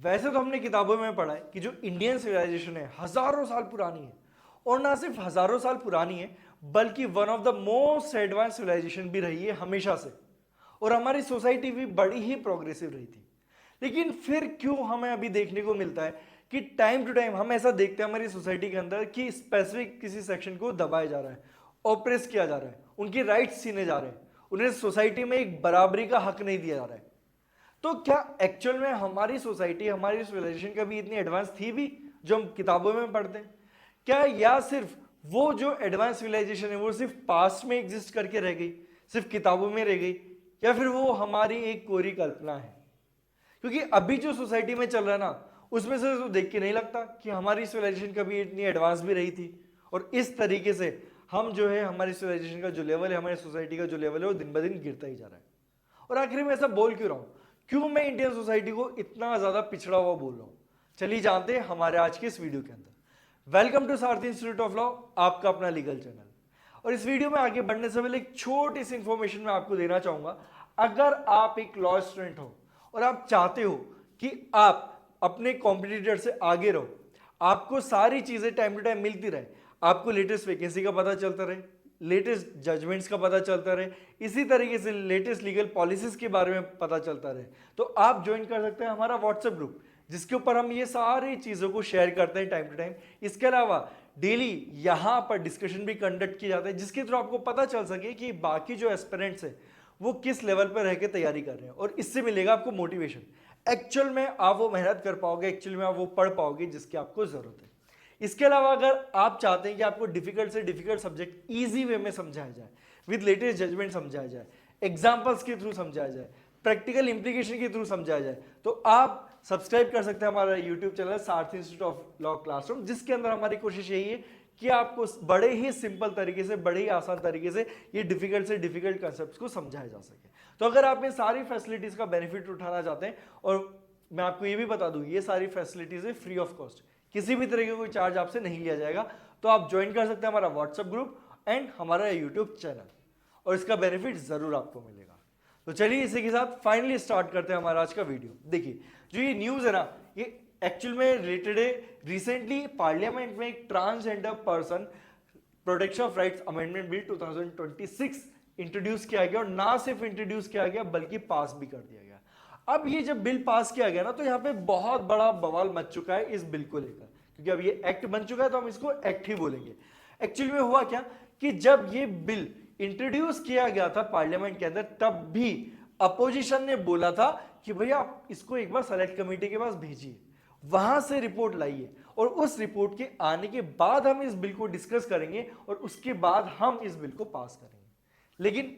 वैसे तो हमने किताबों में पढ़ा है कि जो इंडियन सिविलाइजेशन है हजारों साल पुरानी है, और ना सिर्फ हजारों साल पुरानी है बल्कि one of the most advance civilisation भी रही है हमेशा से। और हमारी सोसाइटी भी बड़ी ही प्रोग्रेसिव रही थी। लेकिन फिर क्यों हमें अभी देखने को मिलता है कि टाइम टू टाइम हम ऐसा देखते हैं हमारी सोसाइटी के अंदर कि स्पेसिफिक किसी सेक्शन को दबाया जा रहा है, ऑप्रेस किया जा रहा है, उनके राइट्स छीने जा रहे हैं, उन्हें सोसाइटी में एक बराबरी का हक नहीं दिया जा रहा है। तो क्या एक्चुअल में हमारी सोसाइटी, हमारी सिविलाइजेशन कभी इतनी एडवांस थी भी जो हम किताबों में पढ़ते हैं? क्या या सिर्फ वो जो एडवांस सिविलाइजेशन है वो सिर्फ पास्ट में एग्जिस्ट करके रह गई, सिर्फ किताबों में रह गई, या फिर वो हमारी एक कोरी कल्पना है? क्योंकि अभी जो सोसाइटी में चल रहा है ना, उसमें से तो देख के नहीं लगता कि हमारी सिविलाइजेशन कभी इतनी एडवांस भी रही थी। और इस तरीके से हम जो है हमारी सिविलाइजेशन का जो लेवल है, हमारी सोसाइटी का जो लेवल है, वो दिन ब दिन गिरता ही जा रहा है। और आखिर में ऐसा बोल क्यों रहा हूं? क्यों मैं इंडियन सोसाइटी को इतना ज्यादा पिछड़ा हुआ बोल रहा हूं? चलिए जानते हैं हमारे आज के इस वीडियो के अंदर। Welcome to Sarathi institute of law, आपका अपना लीगल चैनल। और इस वीडियो में आगे बढ़ने से पहले एक छोटी सी इंफॉर्मेशन मैं आपको देना चाहूंगा। अगर आप एक लॉ स्टूडेंट हो और आप चाहते हो कि आप अपने कॉम्पिटिटर से आगे रहो, आपको सारी चीजें टाइम टू टाइम मिलती रहे, आपको लेटेस्ट वैकेंसी का पता चलता रहे, लेटेस्ट जजमेंट्स का पता चलता रहे, इसी तरीके से लेटेस्ट लीगल पॉलिसीज के बारे में पता चलता रहे, तो आप ज्वाइन कर सकते हैं हमारा व्हाट्सएप ग्रुप, जिसके ऊपर हम ये सारी चीजों को शेयर करते हैं टाइम टू टाइम। इसके अलावा डेली यहाँ पर डिस्कशन भी कंडक्ट किया जाता है, जिसके थ्रू आपको पता चल सके कि बाकी जो एस्पिरेंट्स है वो किस लेवल पर रह के तैयारी कर रहे हैं, और इससे मिलेगा आपको मोटिवेशन। एक्चुअल में आप वो मेहनत कर पाओगे, एक्चुअल में आप वो पढ़ पाओगे जिसकी आपको जरूरत है। इसके अलावा अगर आप चाहते हैं कि आपको डिफिकल्ट से डिफिकल्ट सब्जेक्ट इजी वे में समझाया जाए, विद लेटेस्ट जजमेंट समझाया जाए, एग्जाम्पल्स के थ्रू समझाया जाए, प्रैक्टिकल इंप्लीकेशन के थ्रू समझाया जाए, तो आप सब्सक्राइब कर सकते हैं हमारा YouTube channel Sarathi institute of law classroom, जिसके अंदर हमारी कोशिश यही है कि आपको बड़े ही सिंपल तरीके से, बड़े ही आसान तरीके से ये डिफिकल्ट से डिफिकल्ट कंसेप्ट्स को समझाया जा सके। तो अगर आप इन सारी फैसिलिटीज का बेनिफिट उठाना चाहते हैं, और मैं आपको ये भी बता दूं ये सारी फैसिलिटीज है फ्री ऑफ कॉस्ट, किसी भी तरह का कोई चार्ज आपसे नहीं लिया जाएगा, तो आप ज्वाइन कर सकते हैं हमारा व्हाट्सएप ग्रुप एंड हमारा यूट्यूब चैनल, और इसका बेनिफिट जरूर आपको मिलेगा। तो चलिए इसी के साथ फाइनली स्टार्ट करते हैं हमारा आज का वीडियो। देखिए जो ये न्यूज है ना, ये एक्चुअल में रिलेटेड है, रिसेंटली पार्लियामेंट में एक transgender person protection of rights amendment bill 2026 introduce किया गया, और ना सिर्फ इंट्रोड्यूस किया गया बल्कि पास भी कर दिया गया। अब ये जब बिल पास किया गया ना, तो यहाँ पे बहुत बड़ा बवाल मच चुका है इस बिल को लेकर, क्योंकि अब ये एक्ट बन चुका है तो हम इसको एक्ट ही बोलेंगे। एक्चुअली में हुआ क्या कि जब ये बिल इंट्रोड्यूस किया गया था पार्लियामेंट के अंदर, तब भी अपोजिशन ने बोला था कि भैया आप इसको एक बार सेलेक्ट कमेटी के पास भेजिए, वहां से रिपोर्ट लाइए, और उस रिपोर्ट के आने के बाद हम इस बिल को डिस्कस करेंगे, और उसके बाद हम इस बिल को पास करेंगे। लेकिन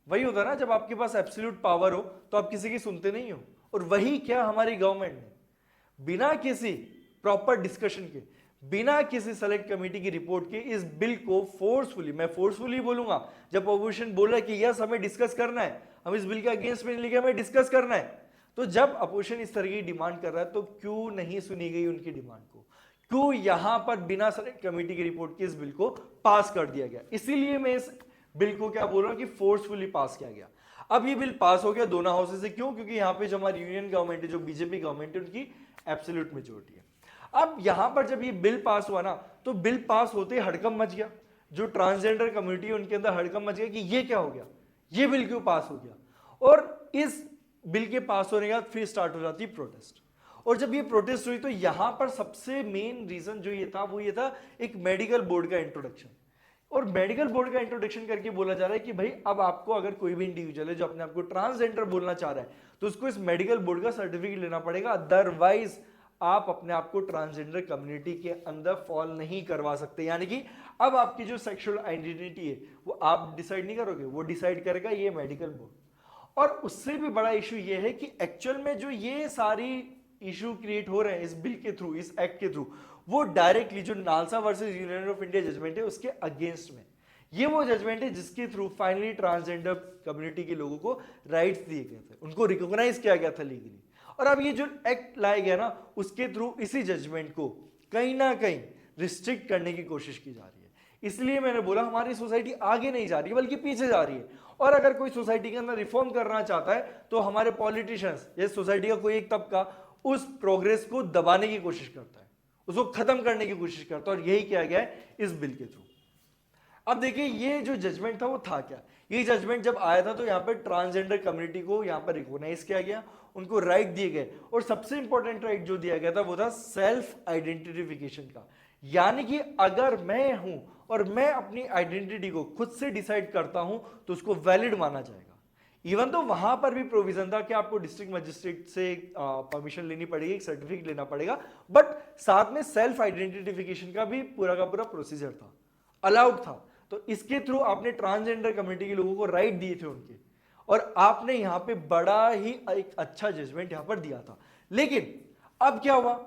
वही होता है ना, जब आपके पास एब्सोल्यूट पावर हो तो आप किसी की सुनते नहीं हो, और वही क्या हमारी गवर्नमेंट ने बिना किसी प्रॉपर डिस्कशन के, बिना किसी सेलेक्ट कमेटी की रिपोर्ट के इस बिल को फोर्सफुली, मैं फोर्सफुली बोलूंगा, जब अपोजिशन बोला कि यस हमें डिस्कस करना है, हम इस बिल के अगेंस्ट में नहीं लिखे, हमें डिस्कस करना है, तो जब अपोजिशन इस तरह की डिमांड कर रहा है तो क्यों नहीं सुनी गई उनकी डिमांड को? क्यों यहां पर बिना सेलेक्ट कमेटी की रिपोर्ट के इस बिल को पास कर दिया गया? इसीलिए मैं इस बिल को क्या बोल रहा हूं कि फोर्सफुली पास किया गया। अब ये बिल पास हो गया दोनों हाउसेस से, क्यों? क्योंकि यहाँ पे जो हमारी यूनियन गवर्नमेंट है, जो बीजेपी गवर्नमेंट है, उनकी एब्सोल्यूट मेजोरिटी है। अब यहां पर जब ये बिल पास हुआ ना, तो बिल पास होते ही हड़कंप मच गया, जो ट्रांसजेंडर कम्युनिटी है उनके अंदर हड़कंप मच गया कि ये क्या हो गया, ये बिल क्यों पास हो गया। और इस बिल के पास होने के बाद फिर स्टार्ट हो जाती प्रोटेस्ट, और जब ये प्रोटेस्ट हुई तो यहां पर सबसे मेन रीजन जो ये था वो ये था, एक मेडिकल बोर्ड का इंट्रोडक्शन। और मेडिकल बोर्ड का इंट्रोडक्शन करके बोला जा रहा है कि भाई अब आपको अगर कोई भी इंडिविजुअल है जो अपने आप को ट्रांसजेंडर बोलना चाह रहा है, तो उसको इस मेडिकल बोर्ड का सर्टिफिकेट लेना पड़ेगा, अदरवाइज आप अपने आप को ट्रांसजेंडर कम्युनिटी के अंदर फॉल नहीं करवा सकते। यानी कि अब आपकी जो सेक्सुअल आइडेंटिटी है वो आप डिसाइड नहीं करोगे, वो डिसाइड करेगा ये मेडिकल बोर्ड। और उससे भी बड़ा इशू ये है कि एक्चुअल में जो ये सारी इशू क्रिएट हो रहे हैं इस बिल के थ्रू, इस एक्ट के थ्रू, वो डायरेक्टली जो NALSA versus union of India judgement है उसके अगेंस्ट में। ये वो जजमेंट है जिसके थ्रू फाइनली ट्रांसजेंडर कम्युनिटी के लोगों को राइट्स दिए गए थे, उनको रिकॉग्नाइज किया गया था लीगली। और अब ये जो एक्ट लाया गया ना, उसके थ्रू इसी जजमेंट को कहीं ना कहीं रिस्ट्रिक्ट करने की कोशिश की जा रही है। इसलिए मैंने बोला हमारी सोसाइटी आगे नहीं जा रही है बल्कि पीछे जा रही है। और अगर कोई सोसाइटी के अंदर रिफॉर्म करना चाहता है तो हमारे पॉलिटिशियंस या सोसाइटी का कोई एक तबका उस प्रोग्रेस को दबाने की कोशिश करता है, उसको खत्म करने की कोशिश करता है, और यही किया गया है इस बिल के थ्रू। अब देखिए ये जो जजमेंट था वो था क्या। ये जजमेंट जब आया था तो यहाँ पर ट्रांसजेंडर कम्युनिटी को यहाँ पर रिकॉग्नाइज किया गया, उनको राइट दिए गए, और सबसे इंपॉर्टेंट राइट जो दिया गया था वो था सेल्फ आइडेंटिफिकेशन का। यानी कि अगर मैं हूं और मैं अपनी आइडेंटिटी को खुद से डिसाइड करता हूं तो उसको वैलिड माना जाएगा। इवन तो वहां पर भी प्रोविजन था कि आपको डिस्ट्रिक्ट मजिस्ट्रेट से परमिशन लेनी पड़ेगी, एक सर्टिफिकेट लेना पड़ेगा, बट साथ में सेल्फ आइडेंटिफिकेशन का भी पूरा प्रोसीजर था, अलाउड था। तो इसके थ्रू आपने ट्रांसजेंडर कम्युनिटी के लोगों को राइट दिए थे उनके, और आपने यहां पे बड़ा ही एक अच्छा जजमेंट यहां पर दिया था। लेकिन अब क्या हुआ,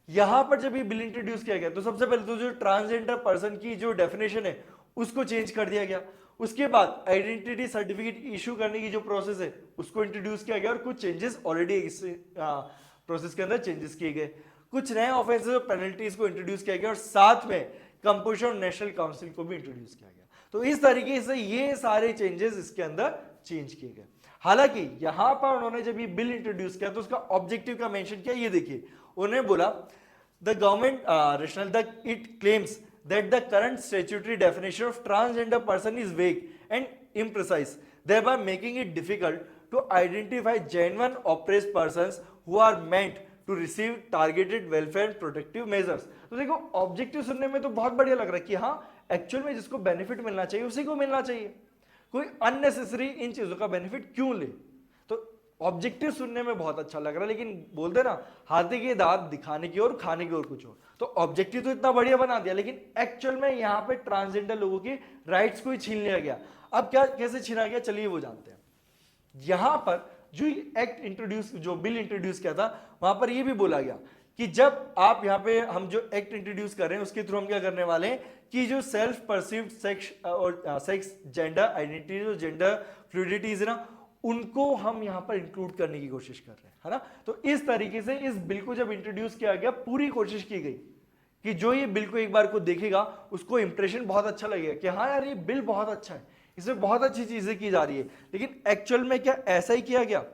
यहां पर जब ये बिल इंट्रोड्यूस किया गया तो सबसे पहले तो जो ट्रांसजेंडर पर्सन की जो डेफिनेशन है उसको चेंज कर दिया गया। उसके बाद आइडेंटिटी सर्टिफिकेट इशू करने की जो प्रोसेस है उसको इंट्रोड्यूस किया गया, और कुछ चेंजेस ऑलरेडी इस प्रोसेस के अंदर चेंजेस किए गए। कुछ नए ऑफेंसेस और पेनल्टीज को इंट्रोड्यूस किया गया, और साथ में कंपोजिशन नेशनल काउंसिल को भी इंट्रोड्यूस किया गया। तो इस तरीके से ये सारे चेंजेस इसके अंदर चेंज किए गए। हालांकि यहां पर उन्होंने जब ये बिल इंट्रोड्यूस किया तो उसका ऑब्जेक्टिव का मेंशन किया, ये देखिए उन्होंने बोला the government rational that it claims that the current statutory definition of transgender person is vague and imprecise, thereby making it difficult to identify genuine oppressed persons who are meant to receive targeted welfare and protective measures। तो देखो objective सुनने में तो बहुत बढ़िया लग रहा है कि हाँ एक्चुअल में जिसको बेनिफिट मिलना चाहिए उसी को मिलना चाहिए, कोई अननेसेसरी इन चीजों का बेनिफिट क्यों ले। तो ऑब्जेक्टिव सुनने में बहुत अच्छा लग रहा है, लेकिन बोलते ना हाथी के दांत दिखाने की और खाने की और कुछ और। तो ऑब्जेक्टिव तो इतना बढ़िया बना दिया, लेकिन एक्चुअल में यहाँ पे ट्रांसजेंडर लोगों की राइट्स को ही छीन लिया गया। अब क्या कैसे छीना गया चलिए वो जानते हैं। यहां पर जो एक्ट इंट्रोड्यूस, जो बिल इंट्रोड्यूस किया था वहां पर ये भी बोला गया कि जब आप यहाँ पे हम जो एक्ट इंट्रोड्यूस कर रहे हैं उसके थ्रू हम क्या करने वाले हैं कि जो सेल्फ परसीव्ड सेक्स और सेक्स जेंडर आइडेंटिटी, जो जेंडर फ्लूइडिटीज है ना, उनको हम यहां पर इंक्लूड करने की कोशिश कर रहे हैं, है ना। तो इस तरीके से इस बिल को जब इंट्रोड्यूस किया गया पूरी कोशिश की गई कि जो ये बिल को एक बार को देखेगा उसको इंप्रेशन बहुत अच्छा लगेगा कि हाँ यार ये बिल बहुत अच्छा है, इसमें बहुत अच्छी चीजें की जा रही है। लेकिन एक्चुअल में क्या ऐसा ही किया गया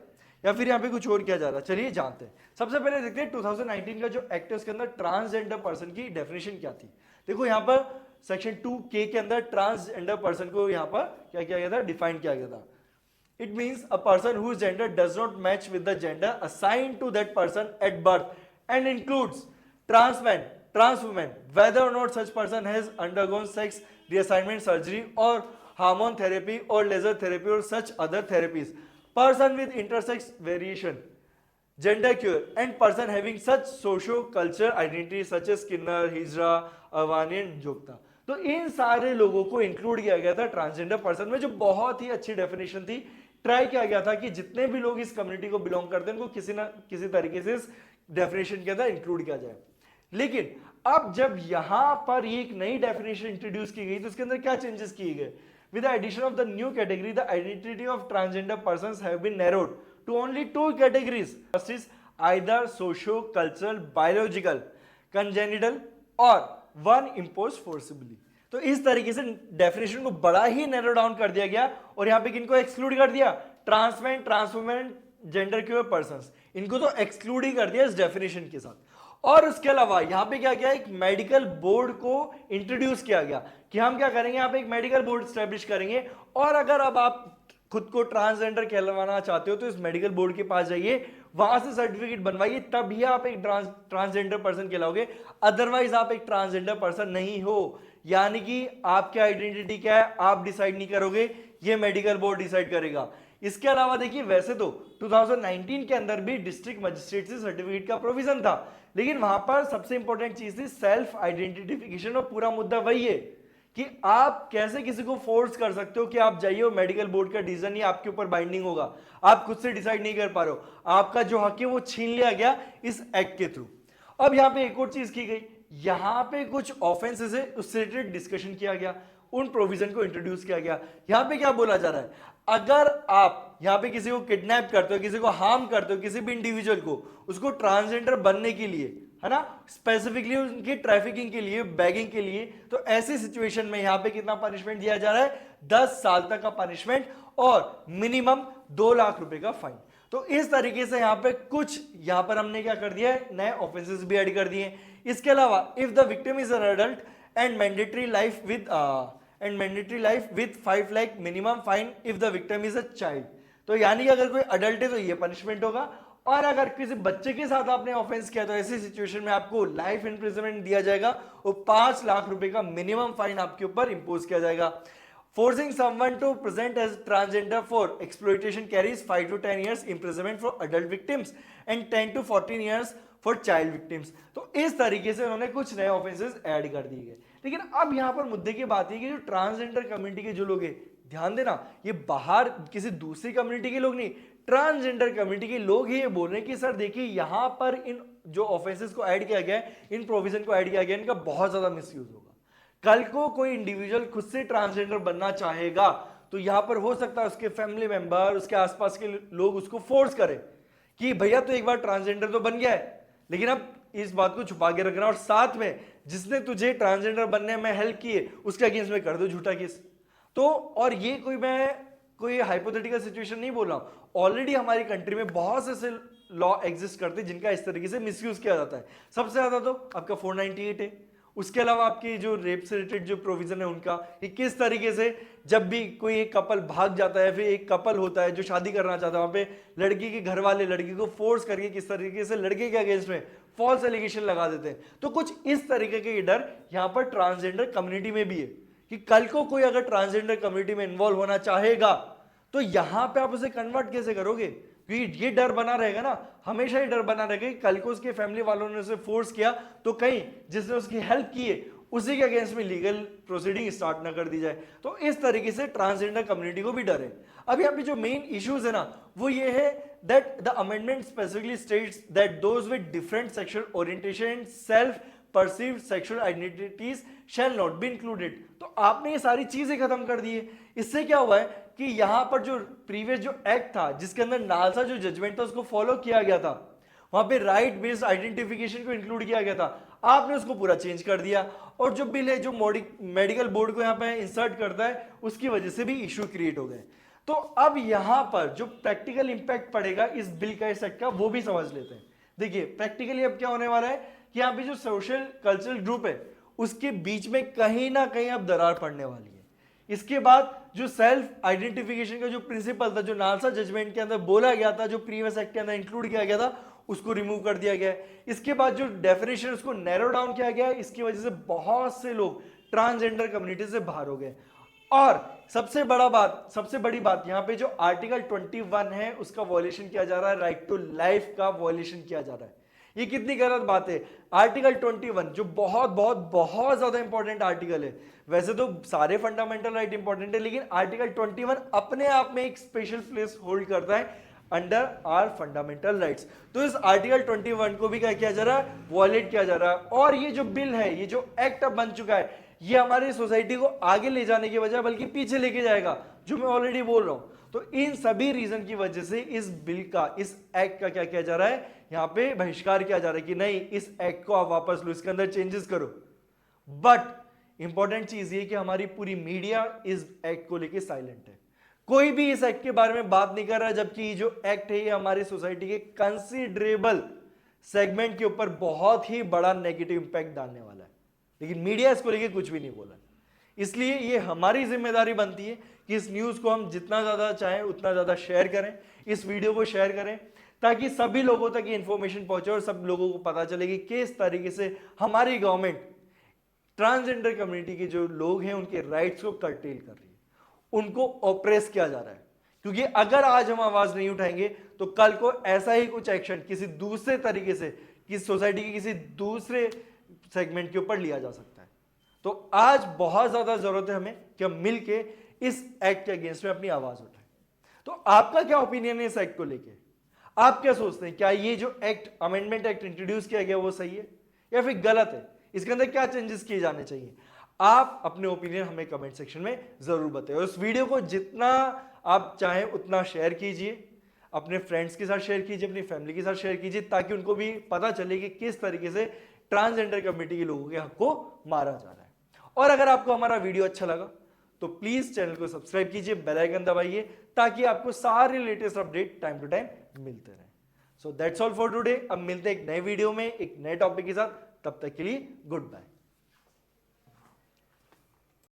या फिर यहाँ पे कुछ और किया जा रहा है, चलिए जानते हैं। सबसे पहले देखते हैं 2019 का जो एक्ट है उसके अंदर ट्रांसजेंडर पर्सन की डेफिनेशन क्या थी। देखो यहाँ पर सेक्शन 2K के अंदर ट्रांसजेंडर पर्सन को यहाँ पर क्या किया गया था, डिफाइन किया गया था। It means a person whose gender does not match with the gender assigned to that person at birth and includes trans men, trans women, whether or not such person has undergone sex reassignment surgery or hormone therapy or laser therapy or such other therapies, person with intersex variation, gender queer, and person having such socio-cultural identity such as Skinner, Hijra, Avani and Jogta। तो इन सारे लोगों को include किया गया था transgender person में, जो बहुत ही अच्छी डेफिनेशन थी। ट्राई किया गया था कि जितने भी लोग इस कम्युनिटी को बिलोंग करते हैं उनको किसी ना किसी तरीके से इस डेफिनेशन के अंदर इंक्लूड किया जाए। लेकिन अब जब यहां पर एक नई डेफिनेशन इंट्रोड्यूस की गई तो उसके अंदर क्या चेंजेस किए गए। With the addition of the new category the identity of transgender persons have been narrowed to only 2 categories, first is either socio cultural biological congenital और वन इम्पोज्ड फोर्सिबली। तो इस तरीके से डेफिनेशन को बड़ा ही नैरो डाउन कर दिया गया, और यहां पे किनको एक्सक्लूड कर दिया, ट्रांसमैन, ट्रांसवुमेन, जेंडर क्यूअर पर्संस, इनको तो एक्सक्लूड ही कर दिया इस डेफिनेशन के साथ। और उसके अलावा यहां पे क्या किया, एक मेडिकल बोर्ड को इंट्रोड्यूस किया गया कि हम क्या करेंगे, यहाँ पे एक मेडिकल बोर्ड स्टैब्लिश करेंगे, और अगर अब आप खुद को ट्रांसजेंडर कहलवाना चाहते हो तो इस मेडिकल बोर्ड के पास जाइए, वहां से सर्टिफिकेट बनवाइए, तभी आप एक ट्रांसजेंडर पर्सन कहलाओगे, अदरवाइज आप एक ट्रांसजेंडर पर्सन नहीं हो। यानी कि आपकी आइडेंटिटी क्या है आप डिसाइड नहीं करोगे, ये मेडिकल बोर्ड डिसाइड करेगा। इसके अलावा देखिए वैसे तो 2019 के अंदर भी डिस्ट्रिक्ट मजिस्ट्रेट से सर्टिफिकेट का प्रोविजन था, लेकिन वहां पर सबसे इंपॉर्टेंट चीज थी सेल्फ आइडेंटिफिकेशन, और पूरा मुद्दा वही है कि आप कैसे किसी को फोर्स कर सकते हो कि आप जाइए और मेडिकल बोर्ड का डिसीजन ही आपके ऊपर बाइंडिंग होगा, आप खुद से डिसाइड नहीं कर पा रहे हो, आपका जो हक है वो छीन लिया गया इस एक्ट के थ्रू। अब यहां पे एक और चीज की गई, यहां पे कुछ ऑफेंसेस है उससे रिलेटेड डिस्कशन किया गया, उन प्रोविजन को इंट्रोड्यूस किया गया। यहां पे क्या बोला जा रहा है, अगर आप यहां पे किसी को किडनैप करते हो, किसी को हार्म करते हो, किसी भी इंडिविजुअल को, उसको ट्रांसजेंडर बनने के लिए, है ना, स्पेसिफिकली उनकी ट्रैफिकिंग के लिए, बैगिंग के लिए, तो ऐसी सिचुएशन में यहां पे कितना पनिशमेंट दिया जा रहा है, 10 साल तक का पनिशमेंट और मिनिमम 2 लाख रुपए का फाइन। तो इस तरीके से यहाँ पे कुछ यहाँ पर हमने क्या कर दिया है, नए ऑफेंसेस भी ऐड कर दिए हैं। इसके अलावा if the victim is an adult and mandatory life with 5 lakh minimum fine if the victim is a child. तो यानी कि अगर कोई अडल्ट है तो ये पनिशमेंट होगा, और अगर किसी बच्चे के साथ आपने ऑफेंस किया तो ऐसी सिचुएशन में आपको लाइफ इंप्रिजनमेंट दिया जाएगा और 5 लाख रुपए का मिनिमम फाइन आपके ऊपर इंपोज किया जाएगा। Forcing someone to present as transgender for exploitation carries 5 to 10 years imprisonment for adult victims and 10 to 14 years for child victims। तो इस तरीके से उन्होंने कुछ नए ऑफेंसेस ऐड कर दिए गए। लेकिन अब यहाँ पर मुद्दे की बात है कि जो ट्रांसजेंडर कम्युनिटी के जो लोग हैं, ध्यान देना, ये बाहर किसी दूसरी कम्युनिटी के लोग नहीं, ट्रांसजेंडर कम्युनिटी के लोग ही ये बोल रहे हैं कि सर देखिए यहाँ पर इन जो ऑफेंसेस को ऐड किया गया है, इन प्रोविजन को ऐड किया गया है, इनका बहुत ज्यादा मिसयूज होगा। कल को कोई इंडिविजुअल खुद से ट्रांसजेंडर बनना चाहेगा तो यहां पर हो सकता है उसके फैमिली मेंबर, उसके आसपास के लोग उसको फोर्स करें कि भैया तो एक बार ट्रांसजेंडर तो बन गया है, लेकिन अब इस बात को छुपा के रखना, और साथ में जिसने तुझे ट्रांसजेंडर बनने में हेल्प की है उसके अगेंस्ट में कर दो झूठा केस। तो और ये कोई हाइपोथेटिकल सिचुएशन नहीं बोल रहा हूं, ऑलरेडी हमारी कंट्री में बहुत से ऐसे लॉ एग्जिस्ट करते हैं जिनका इस तरीके से मिसयूज किया जाता है। सबसे ज्यादा तो आपका 498 है, उसके अलावा आपकी जो रेप से रिलेटेड जो प्रोविजन है उनका, कि किस तरीके से जब भी कोई एक कपल भाग जाता है, फिर एक कपल होता है जो शादी करना चाहता है, वहां पे लड़की के घर वाले लड़की को फोर्स करके किस तरीके से लड़के के अगेंस्ट में फॉल्स एलिगेशन लगा देते हैं। तो कुछ इस तरीके के डर यहाँ पर ट्रांसजेंडर कम्युनिटी में भी है कि कल को कोई अगर ट्रांसजेंडर कम्युनिटी में इन्वॉल्व होना चाहेगा तो यहां पे आप उसे कन्वर्ट कैसे करोगे, क्योंकि ये डर बना रहेगा ना, हमेशा ये डर बना रहेगा कि कल को उसके फैमिली वालों ने उसे फोर्स किया तो कहीं जिसने उसकी हेल्प की है उसी के अगेंस्ट में लीगल प्रोसीडिंग स्टार्ट ना कर दी जाए। तो इस तरीके से ट्रांसजेंडर कम्युनिटी को भी डर है। अब यहाँ पे जो मेन इश्यूज है ना वो ये है that the amendment specifically states that those with different sexual orientation and self perceived sexual identities shall not be included. तो आपने ये सारी चीजें खत्म कर दी है। इससे क्या हुआ है कि यहां पर जो प्रीवियस जो एक्ट था जिसके अंदर नालसा जो जजमेंट था उसको फॉलो किया गया था, वहां पे राइट बेस्ड आइडेंटिफिकेशन को इंक्लूड किया गया था, आपने उसको पूरा चेंज कर दिया। और जो बिल है जो मेडिकल बोर्ड को यहाँ पे इंसर्ट करता है उसकी वजह से भी इश्यू क्रिएट हो गए। तो अब यहां पर जो प्रैक्टिकल इंपैक्ट पड़ेगा इस बिल का, इस एक्ट का, वो भी समझ लेते हैं। देखिए प्रैक्टिकली अब क्या होने वाला है कि यहाँ पे जो सोशल कल्चरल ग्रुप है उसके बीच में कहीं ना कहीं अब दरार पड़ने वाली है। इसके बाद जो सेल्फ आइडेंटिफिकेशन का जो प्रिंसिपल था, जो नालसा जजमेंट के अंदर बोला गया था, जो प्रीवियस एक्ट के अंदर इंक्लूड किया गया था, उसको रिमूव कर दिया गया है। इसके बाद जो डेफिनेशन उसको नैरो डाउन किया गया है, इसकी वजह से बहुत से लोग ट्रांसजेंडर कम्युनिटी से बाहर हो गए। और सबसे बड़ी बात यहाँ पे जो आर्टिकल 21 है उसका वॉयलेशन किया जा रहा है, राइट टू लाइफ का वॉयलेशन किया जा रहा है। ये कितनी गलत बात है। आर्टिकल 21 जो बहुत बहुत बहुत ज्यादा इंपॉर्टेंट आर्टिकल है, वैसे तो सारे फंडामेंटल राइट इंपॉर्टेंट है, लेकिन आर्टिकल 21 अपने आप में एक स्पेशल प्लेस होल्ड करता है अंडर आर फंडामेंटल राइट्स। तो इस आर्टिकल 21 को भी क्या किया जा रहा है, वॉयलेट किया जा रहा है। और ये जो बिल है, ये जो एक्ट अब बन चुका है, ये हमारी सोसाइटी को आगे ले जाने की बजाय बल्कि पीछे लेके जाएगा, जो मैं ऑलरेडी बोल रहा हूं। तो इन सभी रीजन की वजह से इस बिल का, इस एक्ट का क्या किया जा रहा है, यहां पे बहिष्कार किया जा रहा है कि नहीं, इस एक्ट को आप वापस लो, इसके अंदर चेंजेस करो। बट इंपॉर्टेंट चीज ये कि हमारी पूरी मीडिया इस एक्ट को लेके साइलेंट है, कोई भी इस एक्ट के बारे में बात नहीं कर रहा, जबकि ये जो एक्ट है ये हमारी सोसाइटी के कंसिडरेबल सेगमेंट के ऊपर बहुत ही बड़ा नेगेटिव इंपैक्ट डालने वाला है, लेकिन मीडिया इसको लेके कुछ भी नहीं बोला। इसलिए ये हमारी जिम्मेदारी बनती है कि इस न्यूज को हम जितना ज्यादा चाहें उतना ज्यादा शेयर करें, इस वीडियो को शेयर करें, ताकि सभी लोगों तक ये इंफॉर्मेशन पहुंचे और सब लोगों को पता चले कि किस तरीके से हमारी गवर्नमेंट ट्रांसजेंडर कम्युनिटी के जो लोग हैं उनके राइट्स को कर्टेल कर रही है, उनको ऑप्रेस किया जा रहा है। क्योंकि अगर आज हम आवाज नहीं उठाएंगे तो कल को ऐसा ही कुछ एक्शन किसी दूसरे तरीके से, किसी सोसाइटी के किसी दूसरे सेगमेंट के ऊपर लिया जा सकता है। तो आज बहुत ज्यादा जरूरत है हमें कि हम मिलके इस एक्ट के अगेंस्ट में अपनी आवाज उठाएं। तो आपका क्या ओपिनियन है इस एक्ट को लेके, आप क्या सोचते हैं, क्या ये जो एक्ट, अमेंडमेंट एक्ट इंट्रोड्यूस किया गया वो सही है या फिर गलत है, इसके अंदर क्या चेंजेस किए जाने चाहिए? आप अपने ओपिनियन हमें कमेंट सेक्शन में जरूर बताइए। और इस वीडियो को जितना आप चाहें उतना शेयर कीजिए, अपने फ्रेंड्स के साथ शेयर कीजिए, अपनी फैमिली के साथ शेयर कीजिए, ताकि उनको भी पता चले कि किस तरीके से ट्रांसजेंडर कम्युनिटी के लोगों के हक को मारा जा रहा है। और अगर आपको हमारा वीडियो अच्छा लगा तो प्लीज चैनल को सब्सक्राइब कीजिए, बेल आइकन दबाइए ताकि आपको सारे latest update time to time मिलते रहे। So that's all for today. अब मिलते हैं एक नए वीडियो में एक नए टॉपिक के साथ, तब तक के लिए गुड बाय।